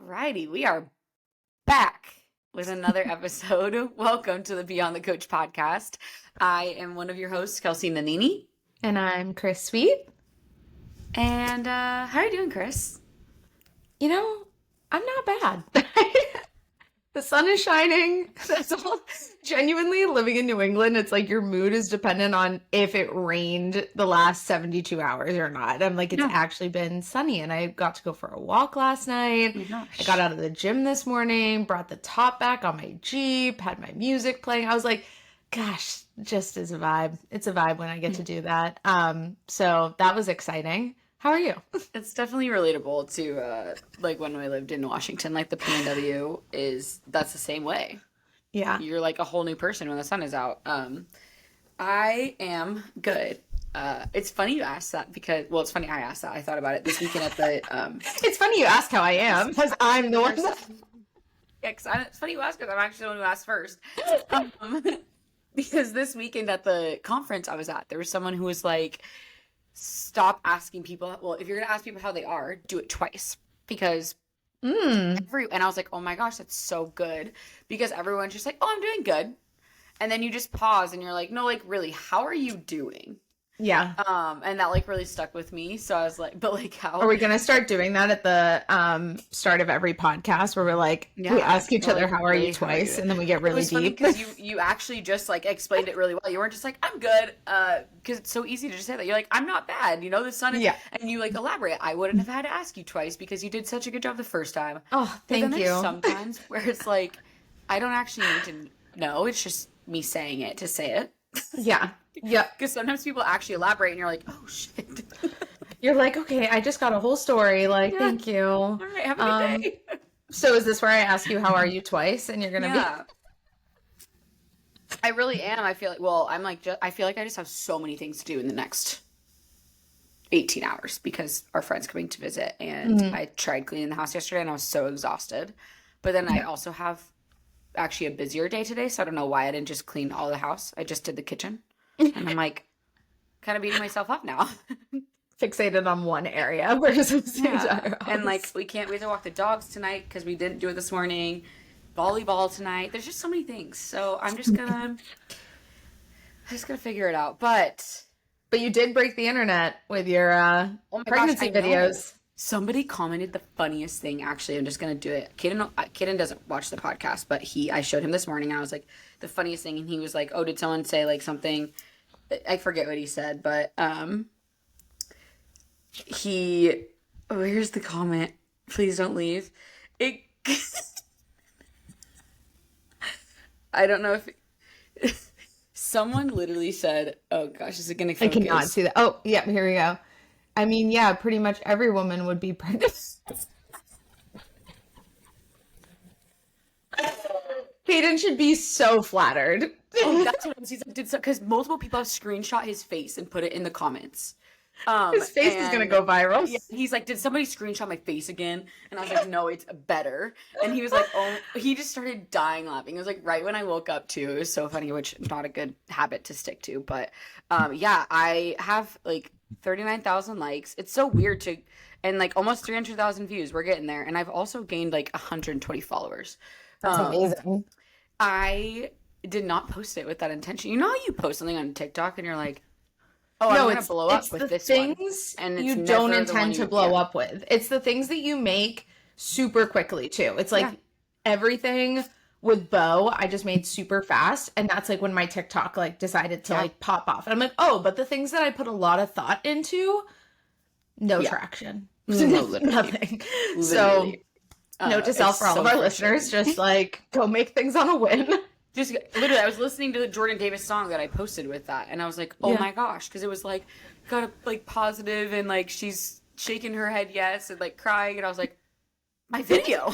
Alrighty, we are back with another episode. Welcome to the Beyond the Coach podcast. I am one of your hosts, Kelsey Nanini. And I'm Chris Sweet. And how are you doing, Chris? You know, I'm not bad. The sun is shining. That's all. Genuinely, living in New England, it's like your mood is dependent on if it rained the last 72 hours or not. I'm like, it's actually been sunny, and I got to go for a walk last night. Oh my gosh. I got out of the gym this morning, brought the top back on my Jeep, had my music playing. I was like, gosh, just is a vibe. It's a vibe when I get to do that. So that was exciting. How are you? It's definitely relatable to like when I lived in Washington. Like the PNW that's the same way. Yeah. You're like a whole new person when the sun is out. I am good. It's funny you asked that because, well, it's funny I asked that. I thought about it this weekend at the It's funny you ask how I am because I'm the one that... Yeah, it's funny you ask because I'm actually the one who asked first. Because this weekend at the conference I was at, there was someone who was like, stop asking people. Well, if you're going to ask people how they are, do it twice. Because and I was like, oh my gosh, that's so good. Because everyone's just like, oh, I'm doing good. And then you just pause and you're like, no, like, really, how are you doing? Yeah. And that like really stuck with me. So I was like, but like how Are we going to start doing that at the start of every podcast where we're like, we ask each other, like, how are really, you twice? And then we get It really was funny deep. because you actually just like explained it really well. You weren't just like, I'm good. Because it's so easy to just say that. You're like, I'm not bad. You know, the sun is, Yeah. and you like elaborate. I wouldn't have had to ask you twice because you did such a good job the first time. Oh, But then thank there's you. sometimes where it's like, I don't actually need to know. It's just me saying it to say it. Yeah. Yeah. Because sometimes people actually elaborate and you're like, oh shit. You're like, okay, I just got a whole story. Like, Yeah. thank you. All right, have a good day. So is this where I ask you, how are you twice? And you're going to Yeah. I really am. I feel like, well, I'm like, I feel like I just have so many things to do in the next 18 hours because our friend's coming to visit and I tried cleaning the house yesterday and I was so exhausted. But then I also have actually a busier day today, so I don't know why I didn't just clean all the house. I just did the kitchen. And I'm like, kind of beating myself up now. be fixated on one area versus the entire house. And like, we have to walk the dogs tonight because we didn't do it this morning. Volleyball tonight. There's just so many things. So I'm just gonna figure it out. But you did break the internet with your oh my pregnancy gosh, I know. videos. Somebody commented the funniest thing. Actually, I'm just gonna do it. Kaden doesn't watch the podcast, but I showed him this morning. And I was like, the funniest thing, and he was like, "Oh, did someone say like something?" I forget what he said, but here's the comment. Please don't leave. It. I don't know if someone literally said, "Oh gosh, is it gonna I focus?" cannot see that. Oh, yeah, here we go. I mean, yeah, pretty much every woman would be pregnant. Hayden should be so flattered. Oh, that's what it was. He's like, because multiple people have screenshot his face and put it in the comments. His face is going to go viral. Yeah, he's like, did somebody screenshot my face again? And I was like, no, it's better. And he was like, oh, he just started dying laughing. It was like right when I woke up too. It was so funny, which is not a good habit to stick to. But yeah, I have like 39,000 likes. It's so weird and like almost 300,000 views. We're getting there. And I've also gained like 120 followers. That's amazing. I did not post it with that intention. You know how you post something on TikTok and you're like, oh, No, I'm going to blow up with this one. things And it's you never don't the one intend to you- blow yeah. up with. It's the things that you make super quickly too. It's like Yeah. everything with Bo, I just made super fast, and that's like when my TikTok like decided to like pop off. And I'm like, oh, but the things that I put a lot of thought into, no traction. No, literally. Nothing. So Literally. note to self for all so of our frustrating. listeners, just like go make things on a win. Just literally, I was listening to the Jordan Davis song that I posted with that, and I was like, oh Yeah. my gosh, because it was like, got a like positive, and like she's shaking her head yes, and like crying, and I was like, my video.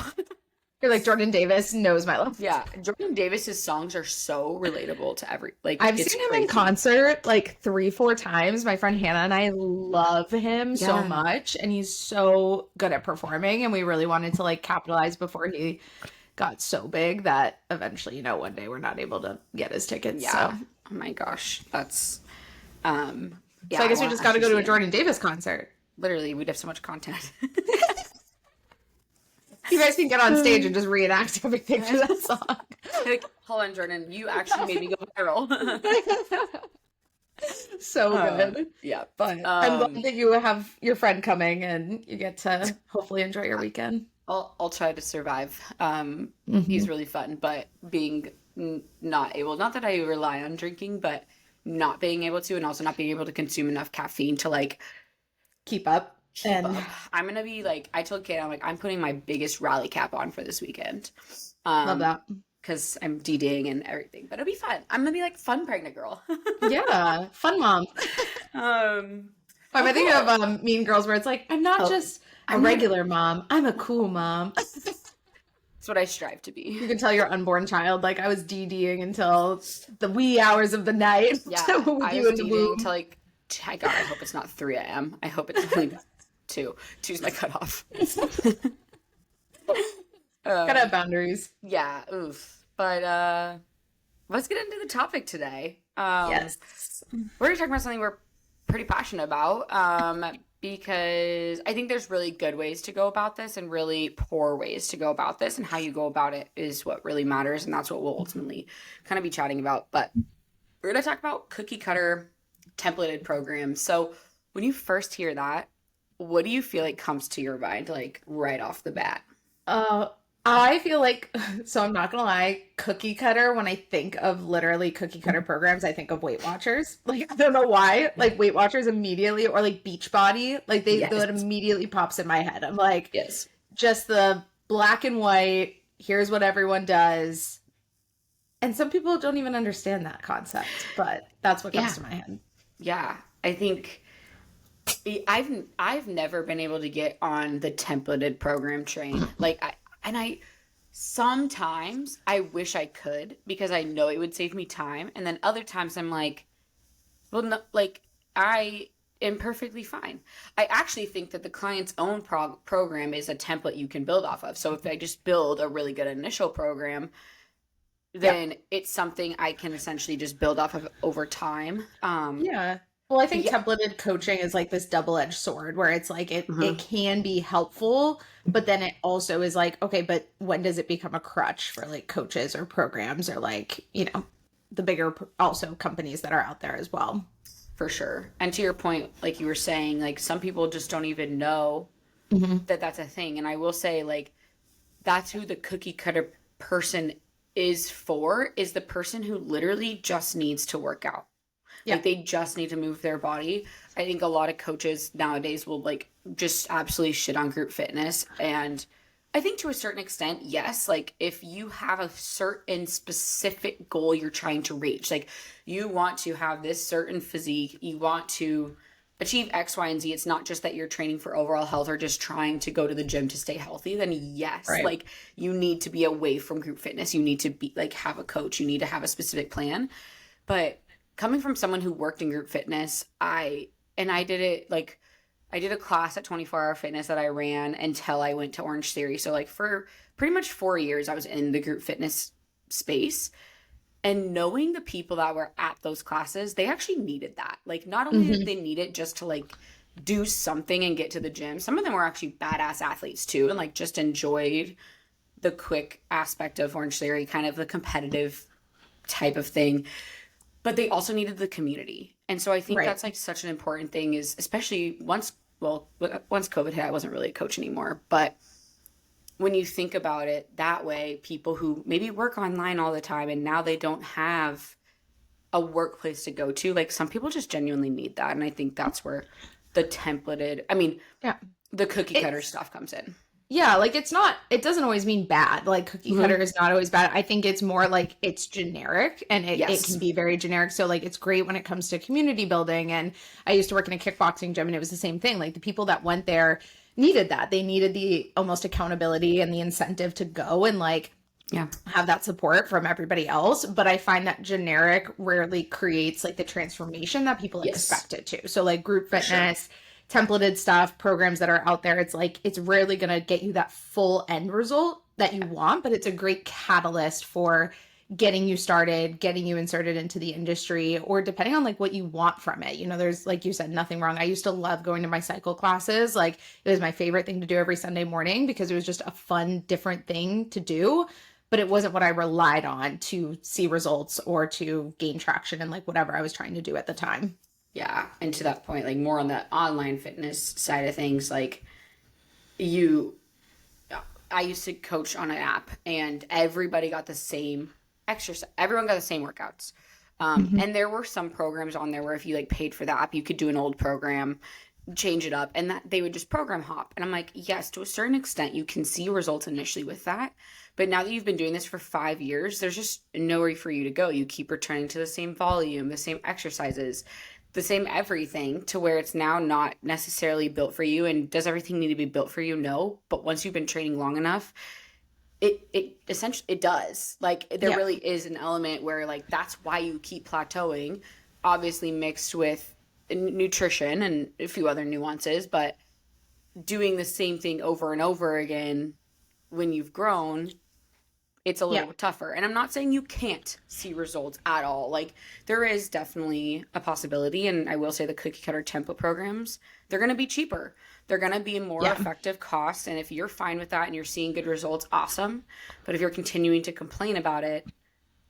You're like, Jordan Davis knows my love. Yeah, Jordan Davis's songs are so relatable to I've it's seen him crazy. in concert like 3-4 times. My friend Hannah and I love him so Yeah. much, and he's so good at performing, and we really wanted to like capitalize before he got so big that eventually, one day we're not able to get his tickets. Yeah. So, Oh my gosh, that's so I guess we just got to go to a Jordan Davis concert. Literally, we'd have so much content. You guys can get on stage and just reenact everything to that song. Like, hold on, Jordan, you actually made me go viral. So good. Yeah. But I'm glad that you have your friend coming and you get to hopefully enjoy your weekend. I'll try to survive. Mm-hmm. He's really fun, but being not able, not that I rely on drinking, but not being able to, and also not being able to consume enough caffeine to like Keep up. keep up. I'm gonna be like, I told Kate, I'm like, I'm putting my biggest rally cap on for this weekend. Love that. Because I'm DDing and everything, but it'll be fun. I'm gonna be like fun pregnant girl. Yeah, fun mom. I'm thinking of Mean Girls, where it's like, I'm not just a regular mom, I'm a cool mom. That's what I strive to be. You can tell your unborn child, like, I was DDing until the wee hours of the night. Yeah, with I you was in the DDing womb. till like, God, I hope it's not 3 a.m. I hope it's only 2. 2's my cutoff. Gotta have boundaries. Yeah, oof. But let's get into the topic today. Yes. We're gonna talk about something we're pretty passionate about. Because I think there's really good ways to go about this and really poor ways to go about this, and how you go about it is what really matters, and that's what we'll ultimately kind of be chatting about. But we're gonna talk about cookie cutter templated programs. So when you first hear that, what do you feel like comes to your mind, like right off the bat? I feel like, so I'm not gonna lie, cookie cutter, when I think of literally cookie cutter programs, I think of Weight Watchers. Like, I don't know why. Like, Weight Watchers immediately, or like Beachbody, like that immediately pops in my head. I'm like, Yes. Just the black and white, here's what everyone does. And some people don't even understand that concept, but that's what comes to my head. Yeah, I think I've never been able to get on the templated program train. Like I sometimes I wish I could, because I know it would save me time, and then other times I'm like, well, no, like I am perfectly fine. I actually think that the client's own program is a template you can build off of. So if I just build a really good initial program, then it's something I can essentially just build off of over time. Yeah. Well, I think templated coaching is like this double-edged sword, where it's like it can be helpful, but then it also is like, okay, but when does it become a crutch for like coaches or programs, or like, you know, the bigger also companies that are out there as well? For sure. And to your point, like you were saying, like some people just don't even know that that's a thing. And I will say, like, that's who the cookie cutter person is for, is the person who literally just needs to work out. Yeah. Like they just need to move their body. I think a lot of coaches nowadays will like just absolutely shit on group fitness. And I think to a certain extent, yes, like if you have a certain specific goal you're trying to reach, like you want to have this certain physique, you want to achieve X, Y, and Z. It's not just that you're training for overall health or just trying to go to the gym to stay healthy. Then yes, like you need to be away from group fitness. You need to be like have a coach. You need to have a specific plan. But coming from someone who worked in group fitness, I did it like I did a class at 24 Hour Fitness that I ran until I went to Orange Theory. So like for pretty much 4 years, I was in the group fitness space. And knowing the people that were at those classes, they actually needed that. Like not only did they need it just to like do something and get to the gym, some of them were actually badass athletes too, and like just enjoyed the quick aspect of Orange Theory, kind of the competitive type of thing. But they also needed the community. And so I think that's like such an important thing, is especially once COVID hit, I wasn't really a coach anymore. But when you think about it that way, people who maybe work online all the time and now they don't have a workplace to go to, like some people just genuinely need that. And I think that's where the templated, the cookie cutter stuff comes in. Yeah, like it doesn't always mean bad. Like cookie cutter is not always bad. I think it's more like it's generic, and it can be very generic. So like it's great when it comes to community building. And I used to work in a kickboxing gym, and it was the same thing. Like the people that went there needed that. They needed the almost accountability and the incentive to go and like have that support from everybody else. But I find that generic rarely creates like the transformation that people expect it to. So like group fitness, templated stuff, programs that are out there, it's like it's rarely going to get you that full end result that you want, but it's a great catalyst for getting you started, getting you inserted into the industry, or depending on like what you want from it. You know, there's, like you said, nothing wrong. I used to love going to my cycle classes. Like it was my favorite thing to do every Sunday morning because it was just a fun, different thing to do. But it wasn't what I relied on to see results or to gain traction in like whatever I was trying to do at the time. Yeah. And to that point, like more on the online fitness side of things, like you, I used to coach on an app and everybody got the same exercise. Everyone got the same workouts. Mhm. And there were some programs on there where if you like paid for the app, you could do an old program, change it up, and that they would just program hop. And I'm like, yes, to a certain extent, you can see results initially with that. But now that you've been doing this for 5 years, there's just nowhere for you to go. You keep returning to the same volume, the same exercises, the same everything to where it's now not necessarily built for you. And does everything need to be built for you? No. But once you've been training long enough, it essentially it does. Like there Yeah. really is an element where like that's why you keep plateauing, obviously mixed with nutrition and a few other nuances, but doing the same thing over and over again when you've grown, it's a Yeah. little tougher. And I'm not saying you can't see results at all. Like there is definitely a possibility. And I will say the cookie cutter template programs, they're going to be cheaper. They're going to be more Yeah. effective cost. And if you're fine with that and you're seeing good results, awesome. But if you're continuing to complain about it,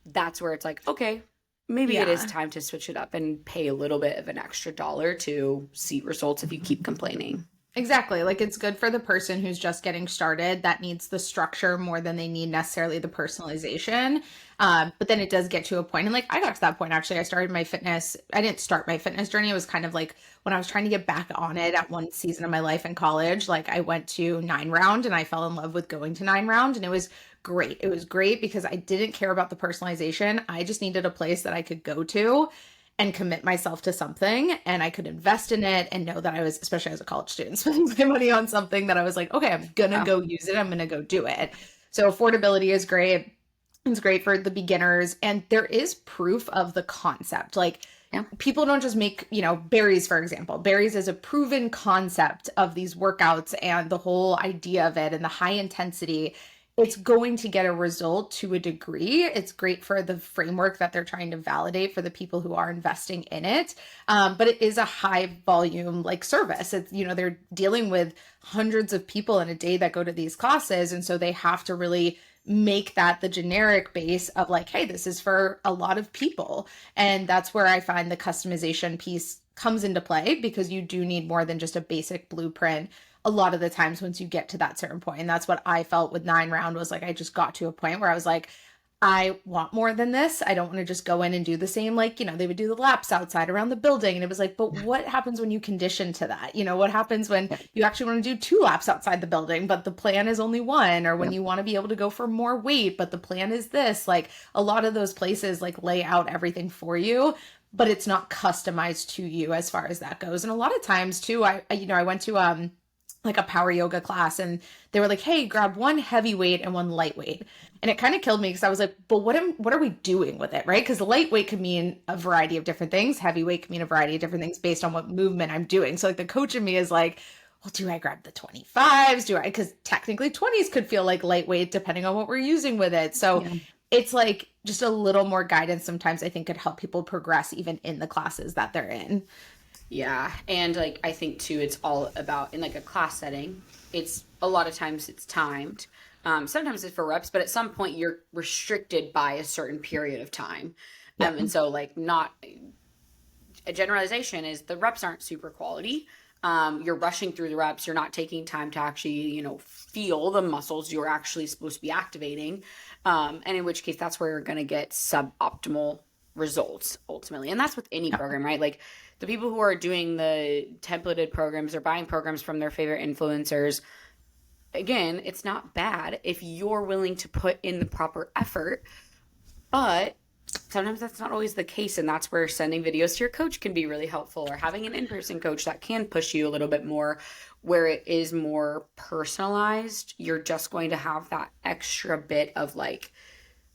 that's where it's like, okay, maybe it is Yeah. time to switch it up and pay a little bit of an extra dollar to see results if you keep complaining. Exactly. Like it's good for the person who's just getting started that needs the structure more than they need necessarily the personalization. But then it does get to a point, and like I got to that point actually. I started my fitness. I didn't start my fitness journey. It was kind of like when I was trying to get back on it at one season of my life in college. Like I went to 9 round and I fell in love with going to 9 round, and it was great. It was great because I didn't care about the personalization. I just needed a place that I could go to and commit myself to something, and I could invest in it and know that I was, especially as a college student, spending my money on something that I was like, okay, I'm gonna Wow. go use it. I'm gonna go do it. So affordability is great. It's great for the beginners, and there is proof of the concept. Like Yeah. people don't just make, berries, for example. Berries is a proven concept of these workouts and the whole idea of it and the high intensity. It's going to get a result to a degree. It's great for the framework that they're trying to validate for the people who are investing in it. But it is a high volume like service. It's, they're dealing with hundreds of people in a day that go to these classes. And so they have to really make that the generic base of like, hey, this is for a lot of people. And that's where I find the customization piece comes into play, because you do need more than just a basic blueprint a lot of the times once you get to that certain point. And that's what I felt with 9 round was like, I just got to a point where I was like, I want more than this. I don't want to just go in and do the same, like, they would do the laps outside around the building. And it was like, but what happens when you condition to that? What happens when you actually want to do 2 laps outside the building, but the plan is only one, or when you want to be able to go for more weight, but the plan is this. Like a lot of those places like lay out everything for you, but it's not customized to you as far as that goes. And a lot of times too, I went to, like a power yoga class, and they were like, hey, grab one heavyweight and one lightweight. And it kind of killed me because I was like, but what are we doing with it? Right? Because lightweight could mean a variety of different things. Heavyweight could mean a variety of different things based on what movement I'm doing. So like the coach in me is like, well, do I grab the 25s? Because technically 20s could feel like lightweight depending on what we're using with it. So Yeah. it's like just a little more guidance sometimes I think could help people progress even in the classes that they're in. Yeah, and like I think too, it's all about in like a class setting. It's a lot of times it's timed. Sometimes it's for reps, but at some point you're restricted by a certain period of time. Yeah. And so like not a generalization is the reps aren't super quality. You're rushing through the reps. You're not taking time to actually, feel the muscles you're actually supposed to be activating. And in which case, that's where you're going to get suboptimal results ultimately. And that's with any program, right? Like the people who are doing the templated programs or buying programs from their favorite influencers, again, it's not bad if you're willing to put in the proper effort, but sometimes that's not always the case. And that's where sending videos to your coach can be really helpful, or having an in-person coach that can push you a little bit more where it is more personalized. You're just going to have that extra bit of like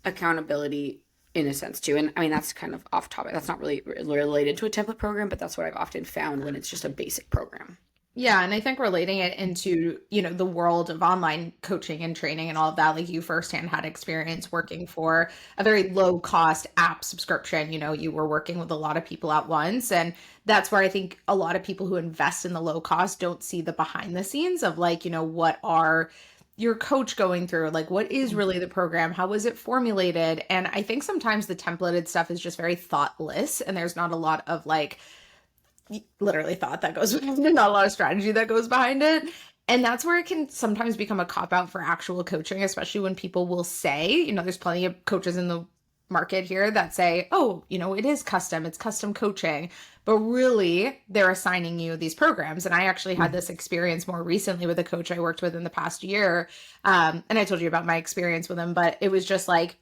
accountability in a sense too. And I mean, that's kind of off topic. That's not really related to a template program, but that's what I've often found when it's just a basic program. Yeah, and I think relating it into, the world of online coaching and training and all of that, like you firsthand had experience working for a very low cost app subscription. You were working with a lot of people at once. And that's where I think a lot of people who invest in the low cost don't see the behind the scenes of like, what are your coach going through? Like, what is really the program? How was it formulated? And I think sometimes the templated stuff is just very thoughtless and there's not a lot of like, literally thought that goes behind it, not a lot of strategy that goes behind it. And that's where it can sometimes become a cop out for actual coaching, especially when people will say, there's plenty of coaches in the market here that say, oh, it is custom, it's custom coaching, but really they're assigning you these programs. And I actually had this experience more recently with a coach I worked with in the past year. And I told you about my experience with him, but it was just like,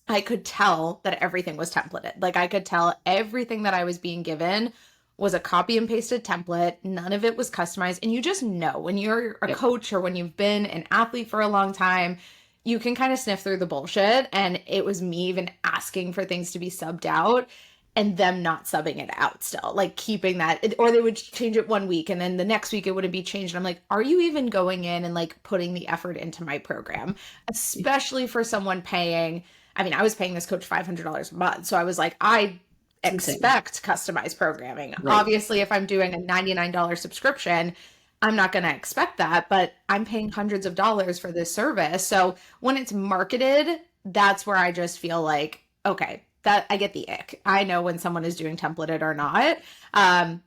I could tell that everything was templated. Like I could tell everything that I was being given was a copy and pasted template. None of it was customized. And you just know when you're a coach or when you've been an athlete for a long time, you can kind of sniff through the bullshit. And it was me even asking for things to be subbed out and them not subbing it out still, like keeping that, or they would change it one week and then the next week it wouldn't be changed. And I'm like, are you even going in and like putting the effort into my program? Especially for someone paying, I was paying this coach $500 a month. So I was like, I expect customized programming. Right. Obviously, if I'm doing a $99 subscription, I'm not going to expect that, but I'm paying hundreds of dollars for this service. So when it's marketed, that's where I just feel like, okay, that I get the ick. I know when someone is doing templated or not.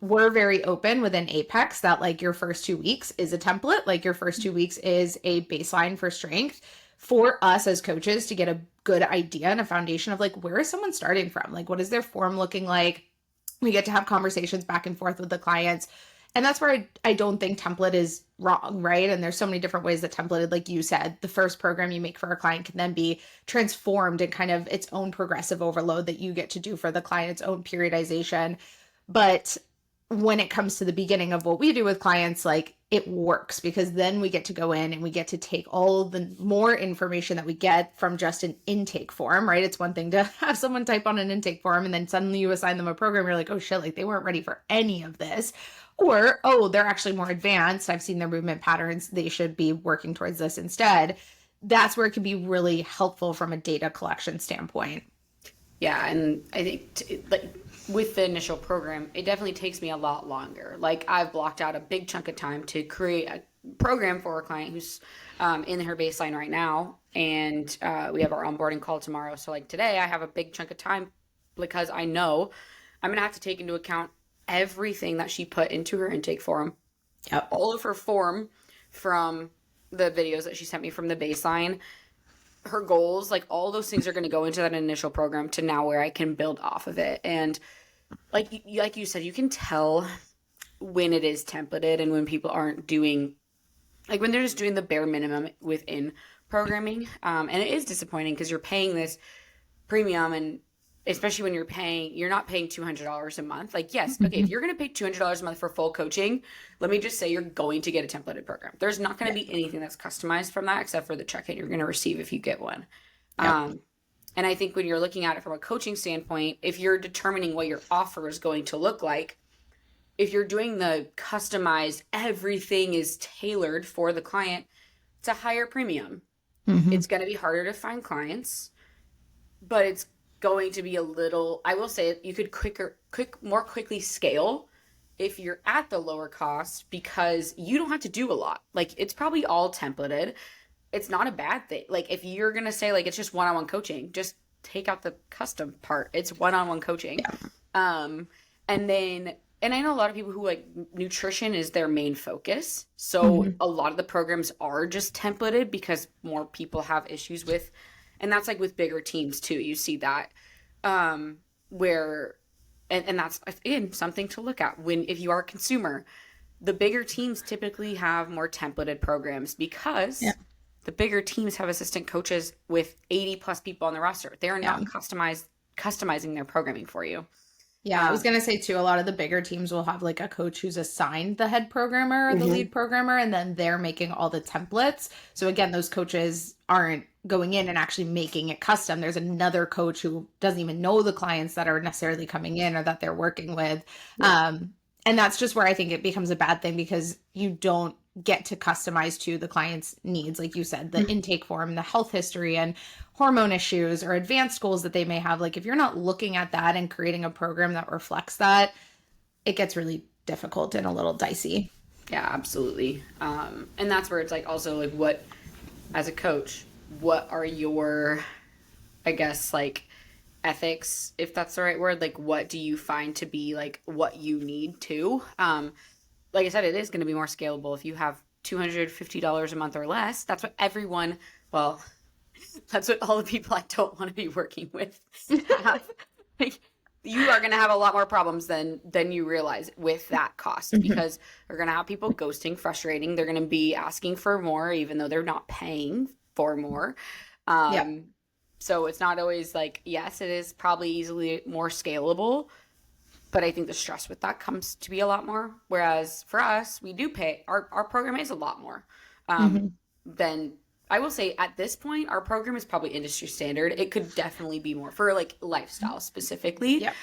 We're very open within Apex that like your first 2 weeks is a template, like your first 2 weeks is a baseline for strength for us as coaches to get a good idea and a foundation of like, where is someone starting from? Like, what is their form looking like? We get to have conversations back and forth with the clients. And that's where I don't think template is wrong, right? And there's so many different ways that templated, like you said, the first program you make for a client can then be transformed in kind of its own progressive overload that you get to do for the client, its own periodization. But when it comes to the beginning of what we do with clients, like it works because then we get to go in and we get to take all the more information that we get from just an intake form, right? It's one thing to have someone type on an intake form and then suddenly you assign them a program. You're like, oh shit, like they weren't ready for any of this. Or, oh, they're actually more advanced. I've seen their movement patterns. They should be working towards this instead. That's where it can be really helpful from a data collection standpoint. Yeah. And I think like with the initial program, it definitely takes me a lot longer. Like I've blocked out a big chunk of time to create a program for a client who's in her baseline right now. And we have our onboarding call tomorrow. So like today I have a big chunk of time because I know I'm going to have to take into account everything that she put into her intake form. Yep. All of her form from the videos that she sent me from the baseline, her goals, like all those things are going to go into that initial program to now where I can build off of it. And like you said, you can tell when it is templated and when people aren't doing, like when they're just doing the bare minimum within programming. And it is disappointing because you're paying this premium, and especially when you're not paying $200 a month. Like, yes, okay, if you're going to pay $200 a month for full coaching, let me just say you're going to get a templated program. There's not going to be anything that's customized from that except for the check-in you're going to receive if you get one. Yep. And I think when you're looking at it from a coaching standpoint, if you're determining what your offer is going to look like, if you're doing the customized, everything is tailored for the client, it's a higher premium. Mm-hmm. It's going to be harder to find clients, but it's going to be a little, I will say you could more quickly scale if you're at the lower cost because you don't have to do a lot. Like it's probably all templated. It's not a bad thing. Like if you're going to say like, it's just one-on-one coaching, just take out the custom part. It's one-on-one coaching. Yeah. And I know a lot of people who like nutrition is their main focus. So a lot of the programs are just templated because more people have issues with, and that's like with bigger teams too. You see that where, and that's again, something to look at if you are a consumer, the bigger teams typically have more templated programs because the bigger teams have assistant coaches with 80 plus people on the roster. They're not customizing their programming for you. Yeah, I was going to say too, a lot of the bigger teams will have like a coach who's assigned the head programmer or the lead programmer, and then they're making all the templates. So again, those coaches aren't going in and actually making it custom. There's another coach who doesn't even know the clients that are necessarily coming in or that they're working with. And that's just where I think it becomes a bad thing, because you don't get to customize to the client's needs. Like you said, the intake form, the health history, and hormone issues or advanced goals that they may have. Like if you're not looking at that and creating a program that reflects that, it gets really difficult and a little dicey. Yeah, absolutely. And that's where it's like also like what, as a coach, what are your, I guess, like ethics, if that's the right word? Like what do you find to be like what you need to? Like I said, it is going to be more scalable if you have $250 a month or less. That's what everyone, well, that's what all the people I don't want to be working with have. Like, you are going to have a lot more problems than you realize with that cost, because you're going to have people ghosting, frustrating. They're going to be asking for more even though they're not paying for more. So it's not always like, yes, it is probably easily more scalable, but I think the stress with that comes to be a lot more. Whereas for us, we do pay, our program is a lot more than, I will say at this point, our program is probably industry standard. It could definitely be more for like lifestyle specifically. Yep.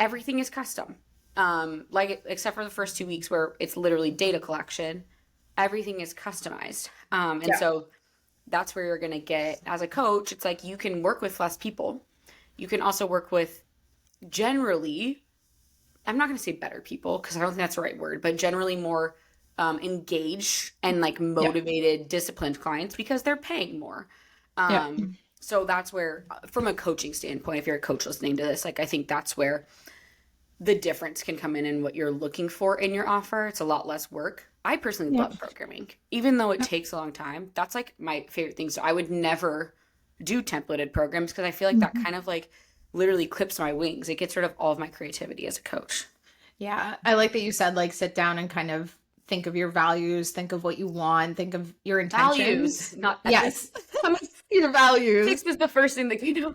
Everything is custom. Like except for the first 2 weeks where it's literally data collection, everything is customized. So that's where you're going to get, as a coach, it's like you can work with less people. You can also work with generally, I'm not going to say better people because I don't think that's the right word, but generally more engaged and like motivated, disciplined clients because they're paying more. So that's where, from a coaching standpoint, if you're a coach listening to this, like I think that's where the difference can come in what you're looking for in your offer. It's a lot less work. I personally love programming, even though it takes a long time. That's like my favorite thing. So I would never do templated programs because I feel like that kind of like literally clips my wings. It gets rid of all of my creativity as a coach. Yeah. I like that you said like sit down and kind of think of your values, think of what you want, think of your intentions. Values, not yes. Your values. Ethics is the first thing that you do.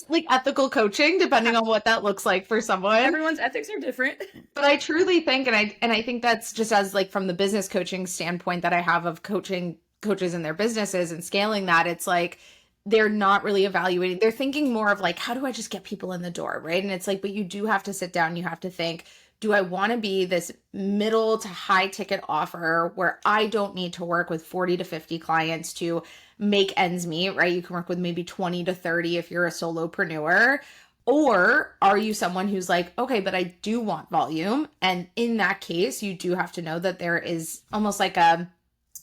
Like ethical coaching, depending on what that looks like for someone. Everyone's ethics are different. But I truly think, and I think that's just as like from the business coaching standpoint that I have of coaching coaches in their businesses and scaling that, it's like they're not really evaluating. They're thinking more of like, how do I just get people in the door, right? And it's like, but you do have to sit down, you have to think, do I want to be this middle to high ticket offer where I don't need to work with 40 to 50 clients to make ends meet, right? You can work with maybe 20 to 30 if you're a solopreneur. Or are you someone who's like, okay, but I do want volume. And in that case, you do have to know that there is almost like a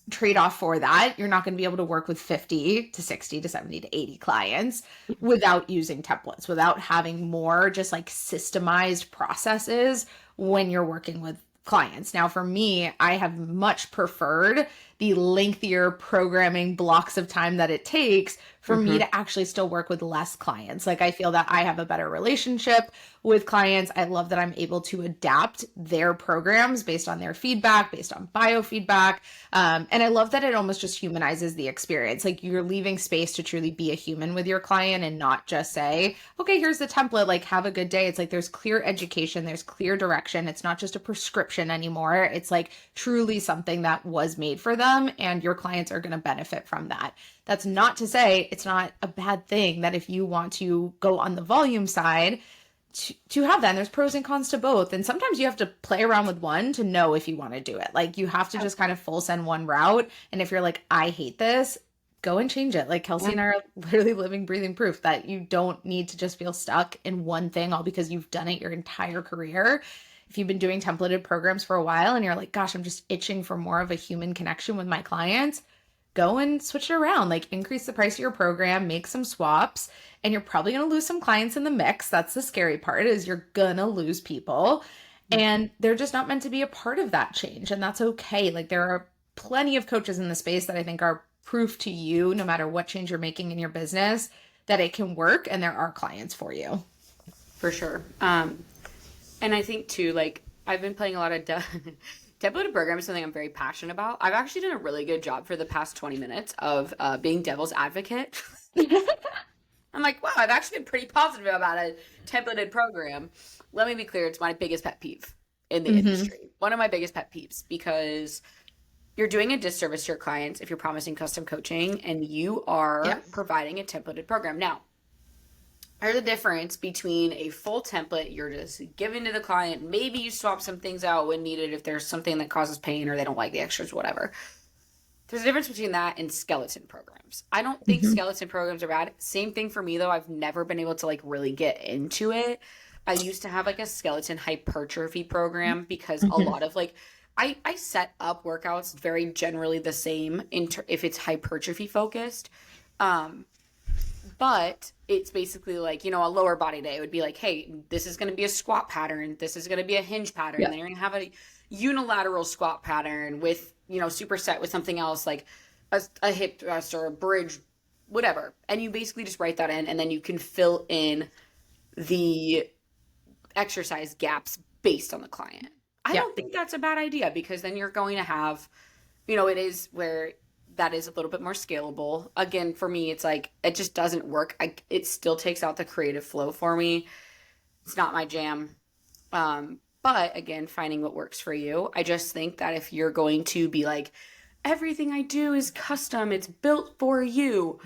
trade-off for that. You're not going to be able to work with 50 to 60 to 70 to 80 clients without using templates, without having more just like systemized processes when you're working with clients. Now, for me, I have much preferred the lengthier programming blocks of time that it takes for me to actually still work with less clients. Like I feel that I have a better relationship with clients. I love that I'm able to adapt their programs based on their feedback, based on biofeedback. And I love that it almost just humanizes the experience. Like you're leaving space to truly be a human with your client and not just say, okay, here's the template, like have a good day. It's like there's clear education, there's clear direction. It's not just a prescription anymore. It's like truly something that was made for them and your clients are going to benefit from that. That's not to say it's not a bad thing that if you want to go on the volume side to have that. And there's pros and cons to both. And sometimes you have to play around with one to know if you want to do it. Like you have to just kind of full send one route. And if you're like, I hate this, go and change it. Like Kelsey and I are literally living, breathing proof that you don't need to just feel stuck in one thing all because you've done it your entire career. If you've been doing templated programs for a while and you're like, gosh, I'm just itching for more of a human connection with my clients, go and switch it around, like increase the price of your program, make some swaps, and you're probably going to lose some clients in the mix. That's the scary part, is you're going to lose people and they're just not meant to be a part of that change. And that's okay. Like there are plenty of coaches in the space that I think are proof to you, no matter what change you're making in your business, that it can work and there are clients for you. For sure. And I think too, like I've been playing a lot of templated programs, something I'm very passionate about. I've actually done a really good job for the past 20 minutes of being devil's advocate. I'm like, wow, I've actually been pretty positive about a templated program. Let me be clear, it's my biggest pet peeve in the industry. One of my biggest pet peeves, because you're doing a disservice to your clients if you're promising custom coaching and you are providing a templated program. Now, There's a difference between a full template you're just giving to the client. Maybe you swap some things out when needed if there's something that causes pain or they don't like the extras, whatever. There's a difference between that and skeleton programs. I don't think Mhm. skeleton programs are bad. Same thing for me, though. I've never been able to like really get into it. I used to have like a skeleton hypertrophy program because a Mhm. lot of like I set up workouts very generally the same if it's hypertrophy focused. Um, but it's basically like, you know, a lower body day would be like, hey, this is going to be a squat pattern. This is going to be a hinge pattern. Yeah. Then you're going to have a unilateral squat pattern with, you know, superset with something else like a hip thrust or a bridge, whatever. And you basically just write that in and then you can fill in the exercise gaps based on the client. I Yeah. don't think that's a bad idea because then you're going to have, you know, it is where that is a little bit more scalable. Again, for me, it's like it just doesn't work. It still takes out the creative flow for me. It's not my jam. But again, finding what works for you. I just think that if you're going to be like, everything I do is custom, it's built for you,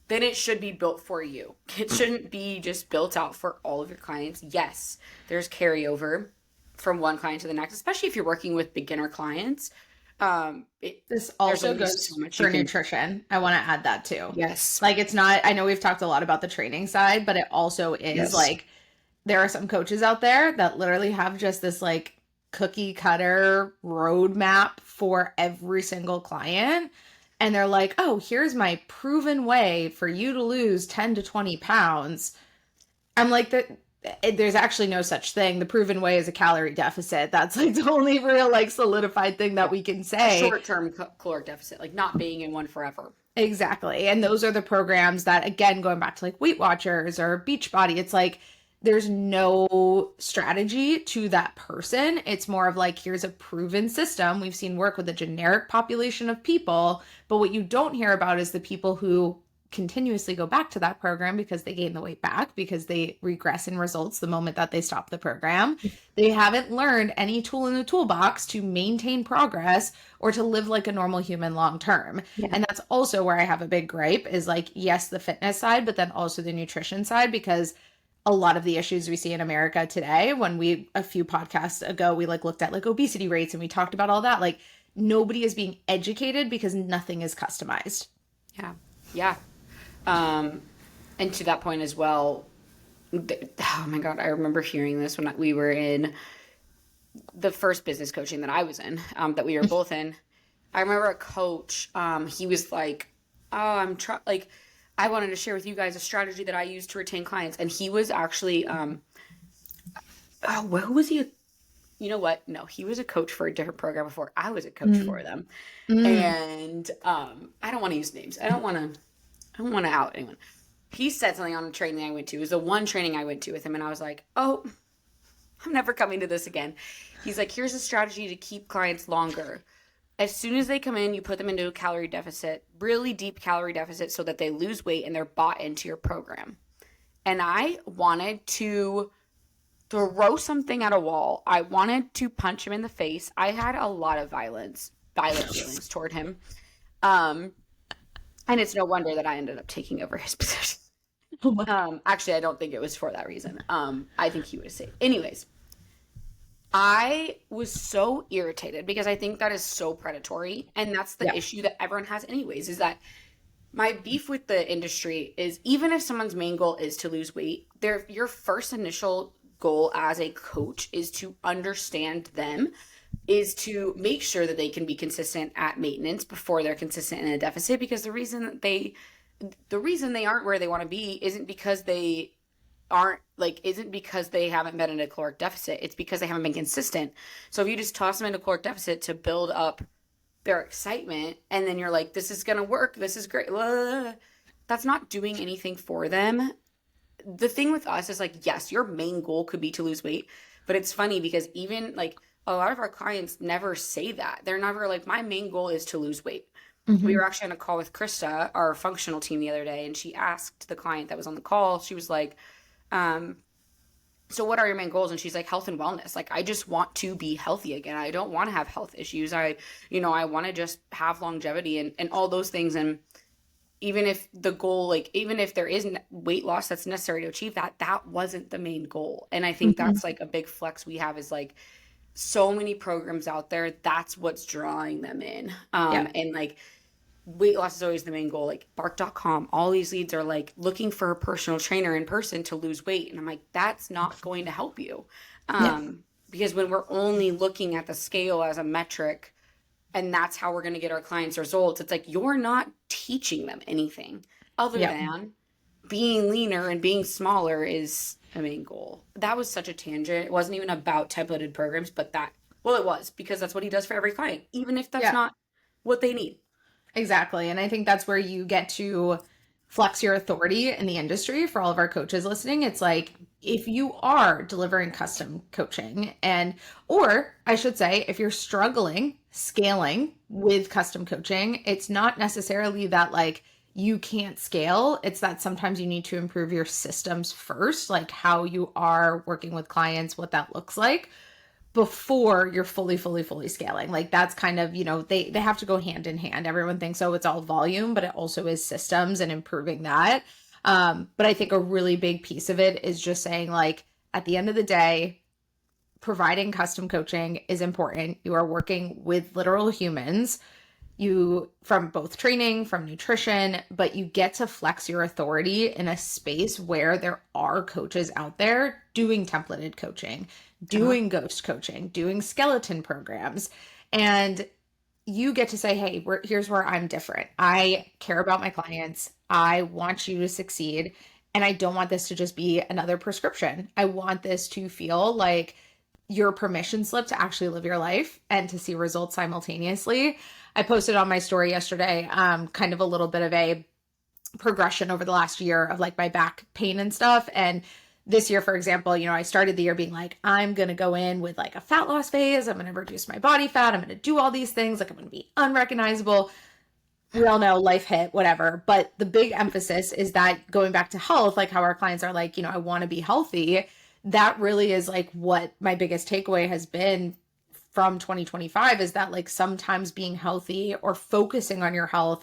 then it should be built for you. It shouldn't be just built out for all of your clients. Yes, there's carryover from one client to the next, especially if you're working with beginner clients. This There's also only goes so much for you can. nutrition. I want to add that too. Yes. Like it's not, I know we've talked a lot about the training side, but it also is Yes. like there are some coaches out there that literally have just this like cookie cutter roadmap for every single client. And they're like, oh, here's my proven way for you to lose 10 to 20 pounds. I'm like, there's actually no such thing. The proven way is a calorie deficit. That's like the only real like solidified thing that Yeah. we can A say. short-term caloric deficit, like not being in one forever. Exactly. And those are the programs that, again, going back to like Weight Watchers or Beachbody, it's like there's no strategy to that person. It's more of like, here's a proven system we've seen work with a generic population of people. But what you don't hear about is the people who continuously go back to that program because they gain the weight back, because they regress in results the moment that they stop the program. They haven't learned any tool in the toolbox to maintain progress or to live like a normal human long term. Yeah. And that's also where I have a big gripe is like, yes, the fitness side, but then also the nutrition side, because a lot of the issues we see in America today, when we, a few podcasts ago, we like looked at like obesity rates and we talked about all that, like nobody is being educated because nothing is customized. Yeah. Yeah. And to that point as well, oh my God, I remember hearing this when we were in the first business coaching that I was in, that we were both in. I remember a coach, he was like, oh, like, I wanted to share with you guys a strategy that I use to retain clients. And he was actually, who was he? You know what? No, he was a coach for a different program before I was a coach for them. And I don't want to use names. I don't want to out anyone. He said something on a training I went to. It was the one training I went to with him, and I was like, oh, I'm never coming to this again. He's like, here's a strategy to keep clients longer. As soon as they come in, you put them into a calorie deficit, really deep calorie deficit, so that they lose weight and they're bought into your program. And I wanted to throw something at a wall. I wanted to punch him in the face. I had a lot of violent feelings toward him. And it's no wonder that I ended up taking over his position. Actually, I don't think it was for that reason. I think he would have saved. Anyways, I was so irritated because I think that is so predatory. And that's the issue that everyone has anyways, is that my beef with the industry is even if someone's main goal is to lose weight, your first initial goal as a coach is to understand them, is to make sure that they can be consistent at maintenance before they're consistent in a deficit, because the reason they aren't where they want to be isn't because they haven't been in a caloric deficit. It's because they haven't been consistent. So if you just toss them into caloric deficit to build up their excitement and then you're like, this is going to work, this is great, that's not doing anything for them. The thing with us is like, yes, your main goal could be to lose weight, but it's funny because even like a lot of our clients never say that. They're never like, my main goal is to lose weight. Mm-hmm. We were actually on a call with Krista, our functional team, the other day, and she asked the client that was on the call, she was like, so what are your main goals? And she's like, health and wellness. Like, I just want to be healthy again. I don't want to have health issues. I want to just have longevity and all those things. And even if the goal, like, even if there isn't weight loss that's necessary to achieve that, that wasn't the main goal. And I think Mhm. that's like a big flex we have, is like so many programs out there, that's what's drawing them in. Yeah. And like weight loss is always the main goal. Like Bark.com, all these leads are like looking for a personal trainer in person to lose weight. And I'm like, that's not going to help you. Yeah. Because when we're only looking at the scale as a metric, and that's how we're going to get our clients results, it's like you're not teaching them anything other Yeah. than being leaner and being smaller is a main goal. That was such a tangent. It wasn't even about templated programs, but that, well, it was, because that's what he does for every client, even if that's Yeah. not what they need. Exactly. And I think that's where you get to flex your authority in the industry. For all of our coaches listening, it's like, if you are delivering custom coaching, and, or I should say, if you're struggling scaling with custom coaching, it's not necessarily that like you can't scale. It's that sometimes you need to improve your systems first, like how you are working with clients, what that looks like, before you're fully scaling. Like that's kind of, they have to go hand in hand. Everyone thinks, oh, it's all volume, but it also is systems and improving that. But I think a really big piece of it is just saying, like, at the end of the day, providing custom coaching is important. You are working with literal humans, you, from both training, from nutrition, but you get to flex your authority in a space where there are coaches out there doing templated coaching, doing ghost coaching, doing skeleton programs. And you get to say, hey, here's where I'm different. I care about my clients. I want you to succeed. And I don't want this to just be another prescription. I want this to feel like your permission slip to actually live your life and to see results simultaneously. I posted on my story yesterday, kind of a little bit of a progression over the last year of like my back pain and stuff. And this year, for example, I started the year being like, I'm going to go in with like a fat loss phase. I'm going to reduce my body fat. I'm going to do all these things. Like I'm going to be unrecognizable. We all know life hit, whatever. But the big emphasis is that going back to health, like how our clients are like, I want to be healthy. That really is like what my biggest takeaway has been from 2025, is that like sometimes being healthy or focusing on your health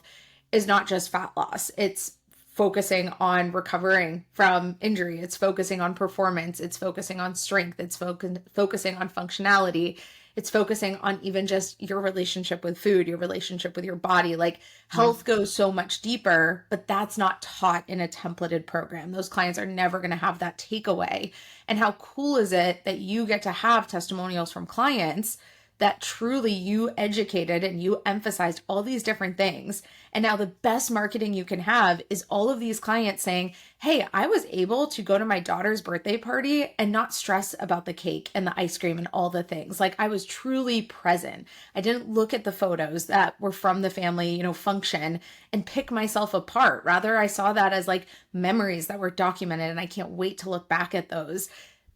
is not just fat loss. It's focusing on recovering from injury. It's focusing on performance. It's focusing on strength. It's focusing on functionality. It's focusing on even just your relationship with food, your relationship with your body. Like health goes so much deeper, but that's not taught in a templated program. Those clients are never going to have that takeaway. And how cool is it that you get to have testimonials from clients that truly you educated and you emphasized all these different things. And now the best marketing you can have is all of these clients saying, hey, I was able to go to my daughter's birthday party and not stress about the cake and the ice cream and all the things. Like I was truly present. I didn't look at the photos that were from the family, function and pick myself apart. Rather, I saw that as like memories that were documented, and I can't wait to look back at those.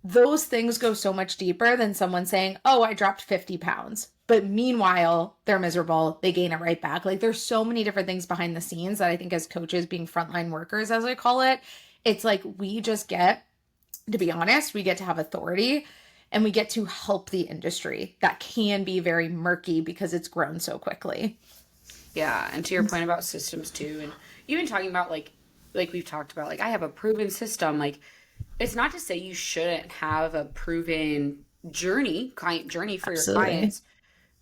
Those things go so much deeper than someone saying, oh, I dropped 50 pounds. But meanwhile, they're miserable. They gain it right back. Like there's so many different things behind the scenes that I think as coaches, being frontline workers, as I call it, it's like we just get, to be honest, we get to have authority and we get to help the industry that can be very murky because it's grown so quickly. Yeah, and to your point about systems too, and even talking about like we've talked about, like I have a proven system. Like it's not to say you shouldn't have a proven client journey for your Absolutely. clients,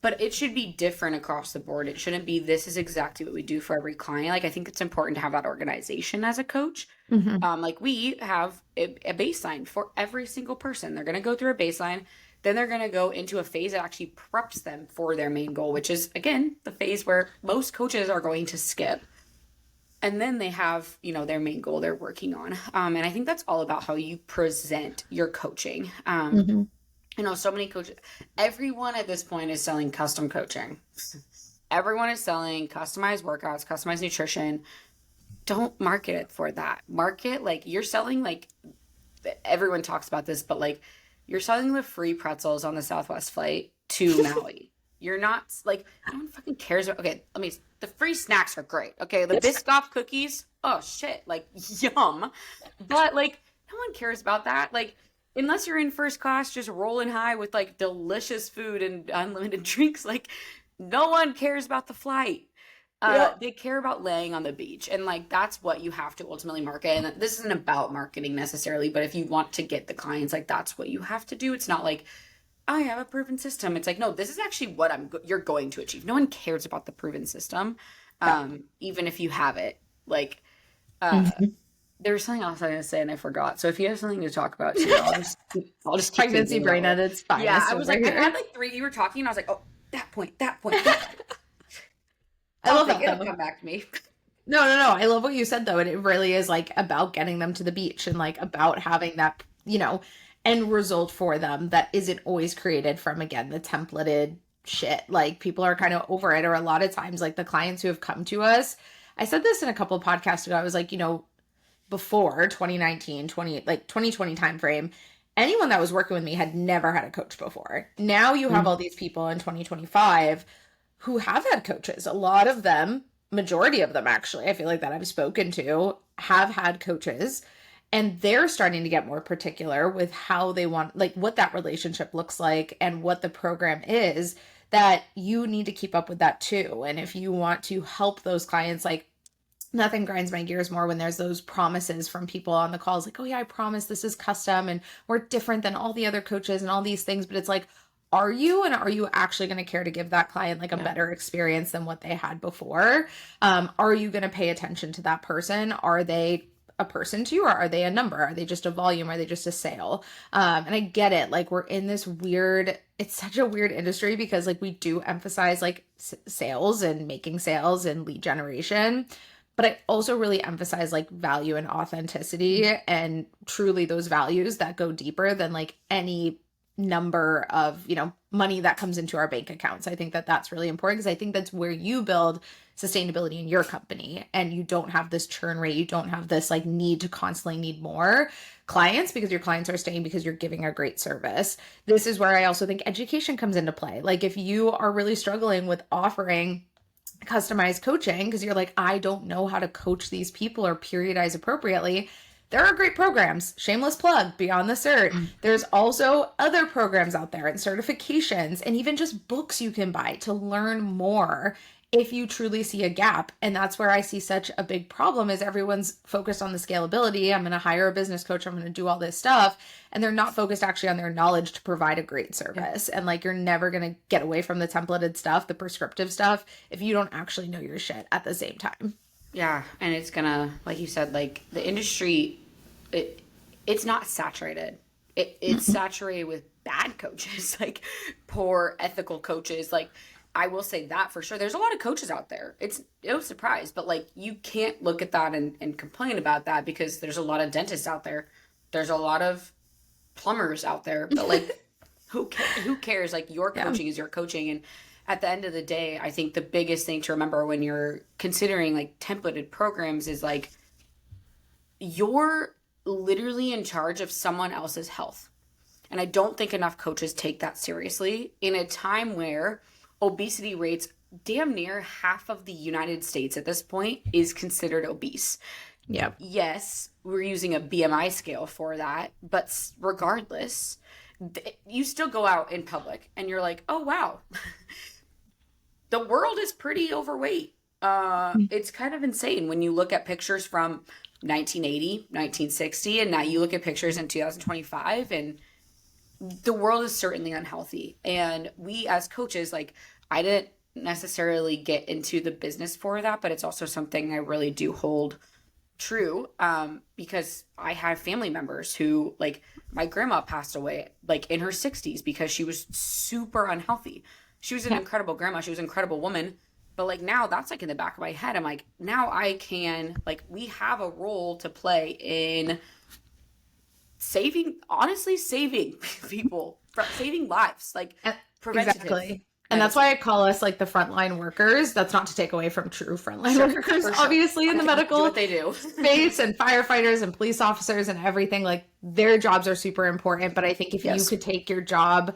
but it should be different across the board. It shouldn't be this is exactly what we do for every client. Like I think it's important to have that organization as a coach. Mm-hmm. Like we have a baseline for every single person. They're going to go through a baseline. Then they're going to go into a phase that actually preps them for their main goal, which is, again, the phase where most coaches are going to skip. And then they have, their main goal they're working on. And I think that's all about how you present your coaching. Mm-hmm. So many coaches, everyone at this point is selling custom coaching. Everyone is selling customized workouts, customized nutrition. Don't market it for that. Market like you're selling, like everyone talks about this, but like you're selling the free pretzels on the Southwest flight to Maui. You're not like, no one fucking cares about, okay, the free snacks are great. Okay, the Biscoff cookies, oh shit, like yum. But like, no one cares about that. Like, unless you're in first class just rolling high with like delicious food and unlimited drinks, like no one cares about the flight. Yeah. They care about laying on the beach, and like that's what you have to ultimately market. And this isn't about marketing necessarily, but if you want to get the clients, like that's what you have to do. It's not like I have a proven system. It's like, no, this is actually what you're going to achieve. No one cares about the proven system, Yeah. even if you have it. Like, uh, Mhm. there was something else I was gonna say and I forgot. So if you have something to talk about too, I'll just keep Pregnancy thinking brain about at it. its Yeah, finest I was over like, I here. had like three. You were talking, and I was like, oh, that point, that point, that point. I I'll love think that it'll though. come back to me. No, no, no. I love what you said though. And it really is like about getting them to the beach and like about having that, end result for them that isn't always created from, again, the templated shit. Like people are kind of over it, or a lot of times, like the clients who have come to us. I said this in a couple of podcasts ago. I was like, before 2019, 2020 timeframe, anyone that was working with me had never had a coach before. Now you have all these people in 2025 who have had coaches. A lot of them, majority of them actually, I feel like that I've spoken to have had coaches, and they're starting to get more particular with how they want, like what that relationship looks like and what the program is, that you need to keep up with that too. And if you want to help those clients, like nothing grinds my gears more when there's those promises from people on the calls like, oh yeah, I promise this is custom and we're different than all the other coaches and all these things. But it's like, are you, and are you actually going to care to give that client like a Yeah. better experience than what they had before? Are you going to pay attention to that person? Are they a person to you, or are they a number? Are they just a volume? Are they just a sale? And I get it, like we're in this weird, it's such a weird industry because like we do emphasize like sales and making sales and lead generation, but I also really emphasize like value and authenticity and truly those values that go deeper than like any number of, money that comes into our bank accounts. I think that that's really important because I think that's where you build sustainability in your company, and you don't have this churn rate. You don't have this like need to constantly need more clients because your clients are staying because you're giving a great service. This is where I also think education comes into play. Like if you are really struggling with offering customized coaching because you're like, I don't know how to coach these people or periodize appropriately, there are great programs. Shameless plug, Beyond the Cert. There's also other programs out there and certifications and even just books you can buy to learn more if you truly see a gap. And that's where I see such a big problem is everyone's focused on the scalability. I'm going to hire a business coach. I'm going to do all this stuff. And they're not focused actually on their knowledge to provide a great service. And like, you're never going to get away from the templated stuff, the prescriptive stuff, if you don't actually know your shit at the same time. Yeah, and it's gonna, like you said, like the industry, it's not saturated. It's saturated with bad coaches, like poor ethical coaches. Like I will say that for sure. There's a lot of coaches out there. It's no surprise, but like you can't look at that and complain about that because there's a lot of dentists out there. There's a lot of plumbers out there, but like who cares? Like your Yeah. coaching is your coaching, and at the end of the day, I think the biggest thing to remember when you're considering like templated programs is like you're literally in charge of someone else's health. And I don't think enough coaches take that seriously in a time where obesity rates, damn near half of the United States at this point is considered obese. Yep. Yes, we're using a BMI scale for that, but regardless, you still go out in public and you're like, oh wow, the world is pretty overweight. It's kind of insane when you look at pictures from 1980, 1960, and now you look at pictures in 2025, and the world is certainly unhealthy. And we as coaches, like, I didn't necessarily get into the business for that, but it's also something I really do hold true, because I have family members who, like, my grandma passed away like in her 60s because she was super unhealthy. She was an Yeah. incredible grandma, she was an incredible woman, but like now that's like in the back of my head. I'm like, now I can, like, we have a role to play in saving, honestly saving people, saving lives, like preventative Exactly. And that's why I call us like the frontline workers. That's not to take away from true frontline workers, for sure. obviously, in the Do medical what they do. space, and firefighters and police officers and everything. Like their jobs are super important. But I think if you Yes. could take your job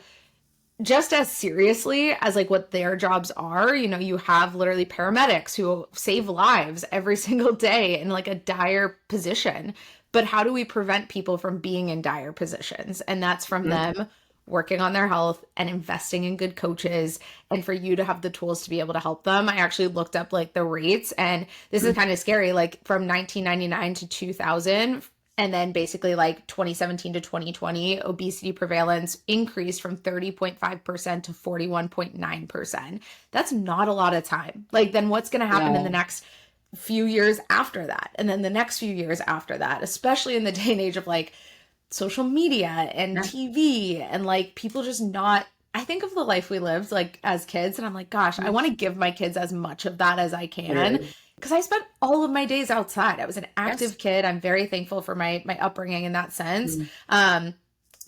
just as seriously as like what their jobs are, you have literally paramedics who save lives every single day in like a dire position. But how do we prevent people from being in dire positions? And that's from them working on their health and investing in good coaches, and for you to have the tools to be able to help them. I actually looked up like the rates, and this is kind of scary, like from 1999 to 2000, and then basically like 2017 to 2020, obesity prevalence increased from 30.5% to 41.9%. That's not a lot of time. Like, then what's going to happen in the next few years after that? And then the next few years after that, especially in the day and age of like social media and TV and like people just not, I think of the life we lived like as kids, and I'm like, gosh, I want to give my kids as much of that as I can. Because I spent all of my days outside. I was an active kid. I'm very thankful for my upbringing in that sense.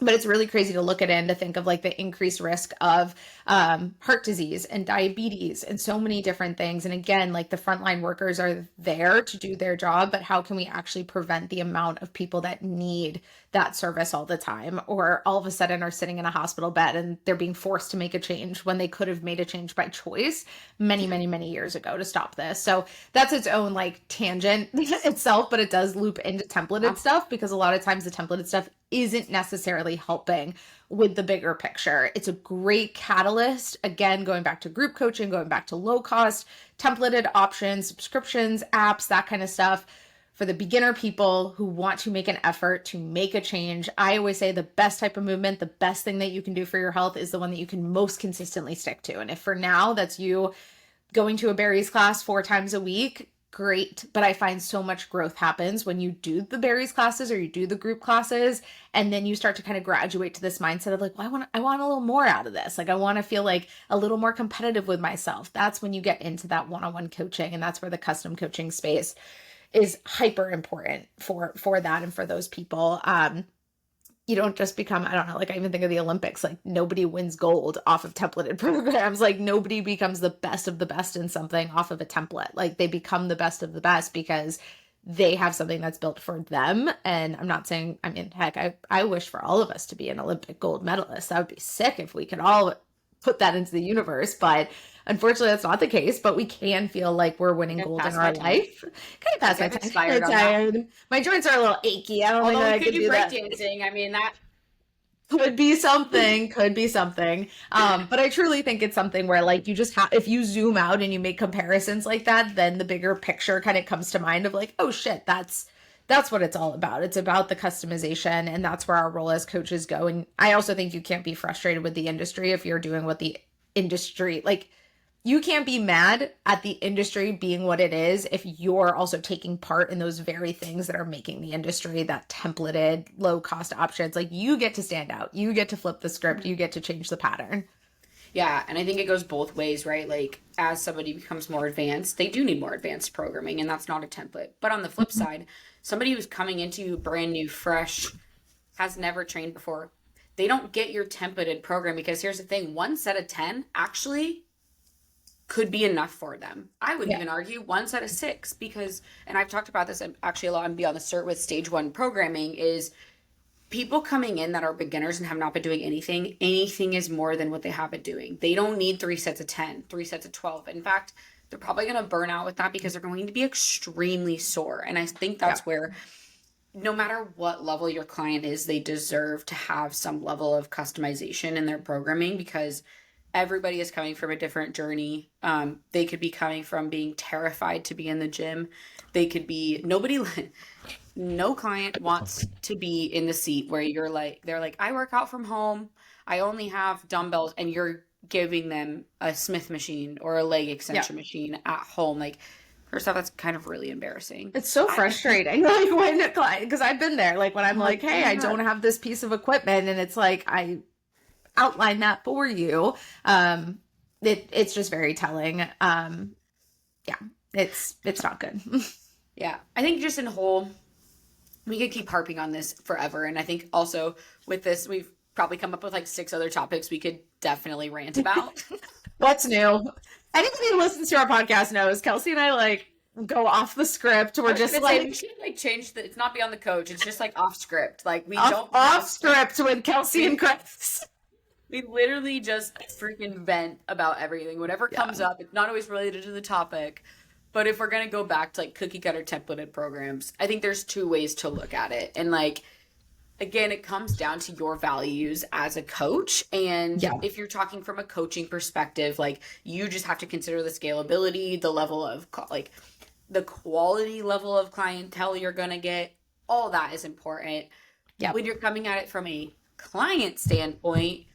But it's really crazy to look at it and to think of like the increased risk of heart disease and diabetes and so many different things. And again, like the frontline workers are there to do their job, but how can we actually prevent the amount of people that need that service all the time, or all of a sudden are sitting in a hospital bed and they're being forced to make a change when they could have made a change by choice many, many, many years ago to stop this. So that's its own like tangent itself, but it does loop into templated stuff, because a lot of times the templated stuff isn't necessarily helping with the bigger picture. It's a great catalyst. Again, going back to group coaching, going back to low cost, templated options, subscriptions, apps, that kind of stuff. For the beginner people who want to make an effort to make a change, I always say the best type of movement, the best thing that you can do for your health is the one that you can most consistently stick to. And if for now that's you going to a Barry's class 4 times a week, great. But I find so much growth happens when you do the Barry's classes or you do the group classes, and then you start to kind of graduate to this mindset of like, well, I want a little more out of this. Like, I want to feel like a little more competitive with myself. That's when you get into that one-on-one coaching, and that's where the custom coaching space is hyper important for that and for those people. You don't just become, I don't know, like I even think of the Olympics, like nobody wins gold off of templated programs. Like nobody becomes the best of the best in something off of a template. Like they become the best of the best because they have something that's built for them. And I'm not saying, I mean, heck, I wish for all of us to be an Olympic gold medalist. That would be sick if we could all put that into the universe. But unfortunately, that's not the case, but we can feel like we're winning gold in our life. Kind of past my time. Tired. My joints are a little achy. I don't think I could do that. Dancing. I mean, that could be something. But I truly think it's something where like you just have, if you zoom out and you make comparisons like that, then the bigger picture kind of comes to mind of like, oh shit, that's what it's all about. It's about the customization, and that's where our role as coaches go. And I also think you can't be frustrated with the industry if you're doing what the industry, like you can't be mad at the industry being what it is if you're also taking part in those very things that are making the industry that templated low cost options. Like you get to stand out, you get to flip the script, you get to change the pattern. Yeah, and I think it goes both ways, right? Like, as somebody becomes more advanced, they do need more advanced programming, and that's not a template. But on the flip side, somebody who's coming into brand new, fresh, has never trained before, they don't get your templated program, because here's the thing, 1 set of 10 actually could be enough for them. I would even argue 1 set of 6, because, and I've talked about this actually a lot on Beyond the Cert with stage 1 programming, is people coming in that are beginners and have not been doing anything is more than what they have been doing. They don't need 3 sets of 10, 3 sets of 12. In fact, they're probably going to burn out with that because they're going to be extremely sore. And I think that's where no matter what level your client is, they deserve to have some level of customization in their programming, because everybody is coming from a different journey. They could be coming from being terrified to be in the gym. They could be, no client wants to be in the seat where they're like, I work out from home, I only have dumbbells, and you're giving them a Smith machine or a leg extension machine at home. Like, first off, that's kind of really embarrassing. It's so frustrating. Like when a client, because I've been there, like when I'm like, hey, I don't have this piece of equipment, and it's like, I outline that for you. It's just very telling. It's not good. Yeah, I think just in whole, we could keep harping on this forever. And I think also with this, we've probably come up with like 6 other topics we could definitely rant about. What's new? Anybody who listens to our podcast knows Kelsey and I like go off the script. We're just like, we should like change it's not Beyond the Coach. It's just like off script. Like we don't off script with Kelsey and Chris. We literally just freaking vent about everything. Whatever comes up, it's not always related to the topic. But if we're going to go back to like cookie cutter templated programs, I think there's 2 ways to look at it. And like, again, it comes down to your values as a coach. And Yeah. if you're talking from a coaching perspective, like you just have to consider the scalability, the level of like the quality level of clientele you're going to get. All that is important. Yeah. When you're coming at it from a client standpoint,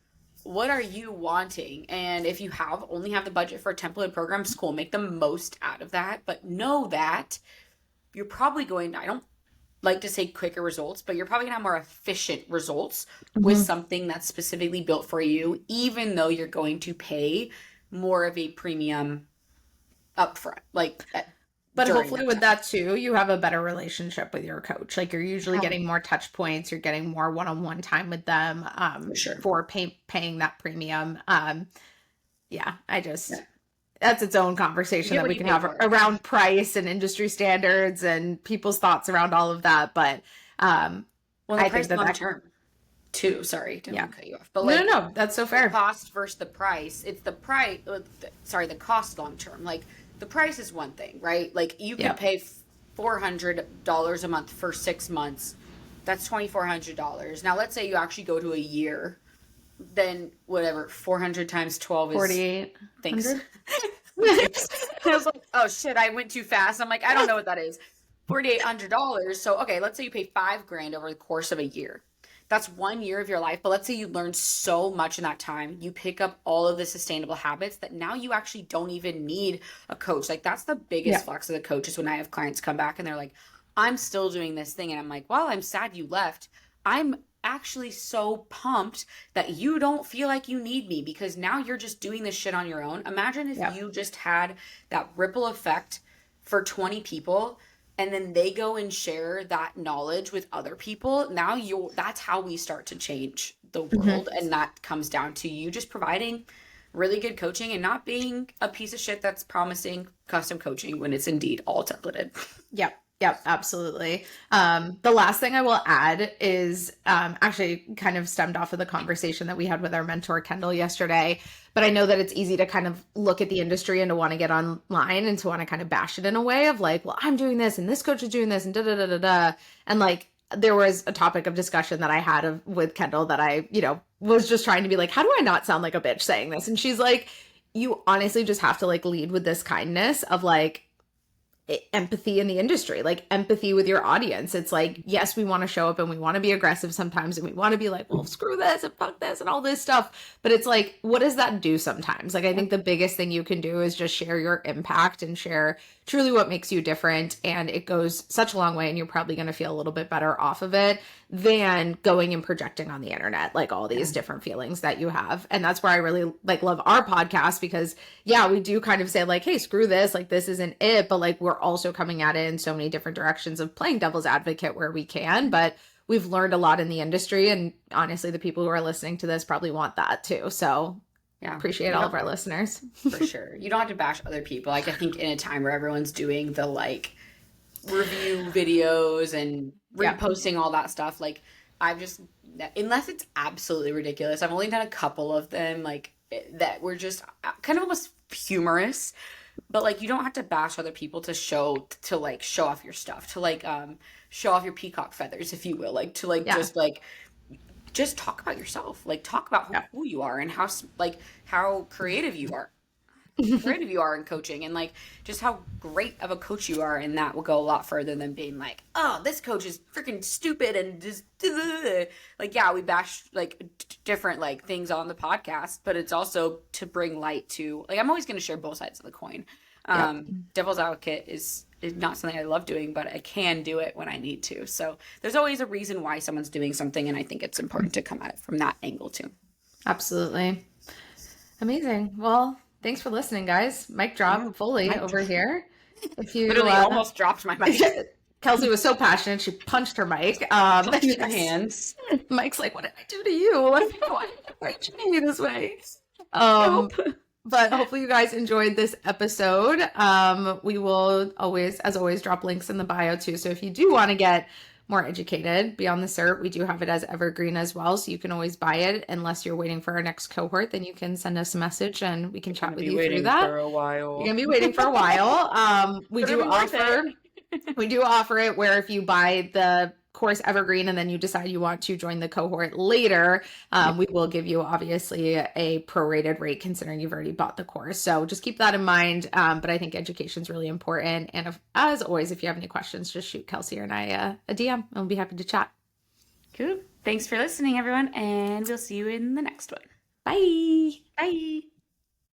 what are you wanting? And if you only have the budget for a templated program, cool, make the most out of that. But know that you're probably going to, I don't like to say quicker results, but you're probably gonna have more efficient results with something that's specifically built for you, even though you're going to pay more of a premium upfront. But during hopefully that with time. that too, you have a better relationship with your coach. Like you're usually Yeah. getting more touch points, you're getting more one-on-one time with them For sure. for paying that premium. Yeah, that's its own conversation You get that what we you can pay have for. around price and industry standards and people's thoughts around all of that. But Well, the I think price that long that term too. Sorry, didn't Yeah. want to cut you off. But no, that's so the fair. cost versus the price. It's the price. The cost long term. Like the price is one thing, right? Like you could Yep. pay $400 a month for 6 months. That's $2,400. Now let's say you actually go to a year, then whatever 400 times 12 is 48. thanks. I was like, oh shit, I went too fast. I'm like, I don't know what that is. $4,800. So okay, let's say you pay $5,000 over the course of a year. That's 1 year of your life. But let's say you learn so much in that time. You pick up all of the sustainable habits that now you actually don't even need a coach. Like that's the biggest Yeah. flex of the coaches when I have clients come back and they're like, I'm still doing this thing. And I'm like, well, I'm sad you left. I'm actually so pumped that you don't feel like you need me because now you're just doing this shit on your own. Imagine if Yeah. you just had that ripple effect for 20 people and then they go and share that knowledge with other people. Now that's how we start to change the world. And that comes down to you just providing really good coaching and not being a piece of shit that's promising custom coaching when it's indeed all templated. Yep. Yep, absolutely. The last thing I will add is actually kind of stemmed off of the conversation that we had with our mentor Kendall yesterday. But I know that it's easy to kind of look at the industry and to want to get online and to want to kind of bash it in a way of like, well, I'm doing this and this coach is doing this and da da da da da. And like there was a topic of discussion that I had with Kendall that I, was just trying to be like, how do I not sound like a bitch saying this? And she's like, you honestly just have to like lead with this kindness of like, empathy in the industry, like empathy with your audience. It's like, yes, we want to show up and we want to be aggressive sometimes and we want to be like, well, screw this and fuck this and all this stuff. But it's like, what does that do sometimes? Like, I think the biggest thing you can do is just share your impact and share truly what makes you different. And it goes such a long way and you're probably going to feel a little bit better off of it than going and projecting on the internet, like all these different feelings that you have. And that's where I really like love our podcast because yeah, we do kind of say like, hey, screw this, like this isn't it. But like, we're also coming at it in so many different directions of playing devil's advocate where we can, but we've learned a lot in the industry. And honestly, the people who are listening to this probably want that too. So Yeah. appreciate all of our listeners. For sure. You don't have to bash other people. Like I think in a time where everyone's doing the like review videos and Yeah. reposting all that stuff, like I've just unless it's absolutely ridiculous, I've only done a couple of them like that were just kind of almost humorous. But like you don't have to bash other people to show off your stuff, to like show off your peacock feathers, if you will, like to like Yeah. just talk about yourself, like talk about who you are and how creative you are in coaching and like just how great of a coach you are, and that will go a lot further than being like, oh, this coach is freaking stupid and just like, yeah, we bash like different like things on the podcast, but it's also to bring light to like I'm always going to share both sides of the coin. Devil's advocate is not something I love doing, but I can do it when I need to. So there's always a reason why someone's doing something, and I think it's important to come at it from that angle too. Absolutely. Amazing. Well, thanks for listening, guys. Mic drop fully mic over here. If you Literally almost dropped my mic. Kelsey was so passionate, she punched her mic. With her hands. Mike's like, what did I do to you? Why are you treating me this way? But hopefully you guys enjoyed this episode. We will as always, drop links in the bio too. So if you do want to get more educated beyond the cert, we do have it as evergreen as well. So you can always buy it unless you're waiting for our next cohort. Then you can send us a message and we can chat with you through that. For a while. You're gonna be waiting for a while. We do offer it where if you buy the course evergreen and then you decide you want to join the cohort later, we will give you obviously a prorated rate considering you've already bought the course. So just keep that in mind. But I think education is really important. And as always, if you have any questions, just shoot Kelsey or I a DM and we'll be happy to chat. Cool. Thanks for listening, everyone, and we'll see you in the next one. Bye. Bye.